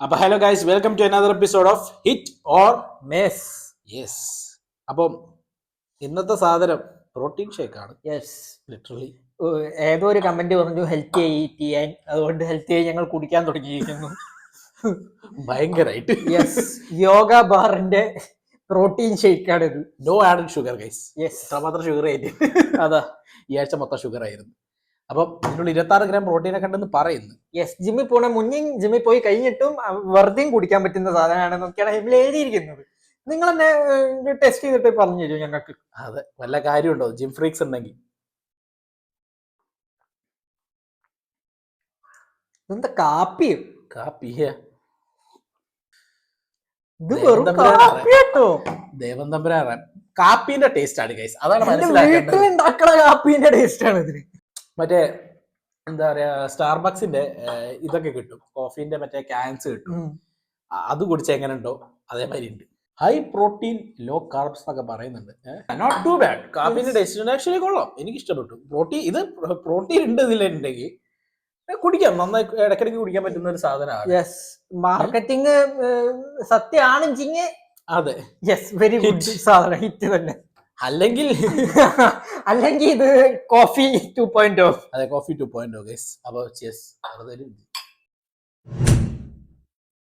അപ്പോൾ hello guys, welcome to another episode of hit or mess. Yes. അപ്പം ഇന്നത്തെ സാധനം പ്രോട്ടീൻ ഷേക്ക് ആണ്. യെസ്, ലിറ്ററലി ഏതോ ഒരു കമന്റ് പറഞ്ഞു ഹെൽത്തി ചെയ്യാൻ, അതുകൊണ്ട് ഹെൽത്തി ആയി ഞങ്ങൾ കുടിക്കാൻ തുടങ്ങിയിരിക്കുന്നു. ഭയങ്കരമായിട്ട്. യെസ്, യോഗ ബാറിന്റെ പ്രോട്ടീൻ ഷേക്കാണ് ഇത്. No added sugar guys. Yes, മാത്രം ഷുഗർ ആയിട്ട് അതാ ഈ ആഴ്ച മൊത്തം ഷുഗർ ആയിരുന്നു. അപ്പം ഇതിനുള്ള 26 ഗ്രാം പ്രോട്ടീനൊക്കെ ഉണ്ടെന്ന് പറയുന്നു. യെസ്, ജിമ്മിൽ പോണ മുന്നേ ജിമ്മിൽ പോയി കഴിഞ്ഞിട്ടും വെറുതെയും കുടിക്കാൻ പറ്റുന്ന സാധനമാണെന്നൊക്കെയാണ് ഇതിൽ എഴുതിയിരിക്കുന്നത്. നിങ്ങൾ തന്നെ ടെസ്റ്റ് ചെയ്തിട്ട് പറഞ്ഞു തരും ഞങ്ങൾക്ക്. അതെ, വല്ല കാര്യമുണ്ടോ ജിം ഫ്രീക്സ് ഉണ്ടെങ്കിൽ? ഇതെന്താ കാപ്പി? കാപ്പിയ ഇത് വെറും കാപ്പി കേട്ടോ. ദേവൻ തമ്പുരാൻ കാപ്പിന്റെ ടേസ്റ്റ് ആണ് ഗൈസ്. അതാണ് വീട്ടിലുണ്ടാക്കണ കാപ്പിന്റെ ടേസ്റ്റ് ആണ് ഇതിന്. മറ്റേ എന്താ പറയാ, സ്റ്റാർബക്സിന്റെ ഇതൊക്കെ കിട്ടും, കോഫീന്റെ മറ്റേ ക്യാൻസ് കിട്ടും. അത് കുടിച്ച എങ്ങനെ ഉണ്ടോ അതേമാതിരി ഉണ്ട്. ഹൈ പ്രോട്ടീൻ ലോ കാർബ്സ് എന്നൊക്കെ പറയുന്നുണ്ട്. Not too bad. കാപ്പിന്റെ ടേസ്റ്റ് ആക്ച്വലി കൊള്ളാം, എനിക്ക് ഇഷ്ടപ്പെട്ടു. പ്രോട്ടീൻ ഉണ്ട് ഇതിലുണ്ടെങ്കിൽ കുടിക്കാം, നന്നായി ഇടയ്ക്കിടയ്ക്ക് കുടിക്കാൻ പറ്റുന്ന ഒരു സാധനമാണ്. യെസ്, മാർക്കറ്റിംഗ് സത്യമാണെങ്കിൽ അതെ, യെസ്, വെരി ഗുഡ് സാധനം, ഹിറ്റ് തന്നെ. അല്ലെങ്കിൽ ഇത് കോഫി 2.0. അതെ, കോഫി 2.0 ഗൈസ്. അപ്പോൾ cheers.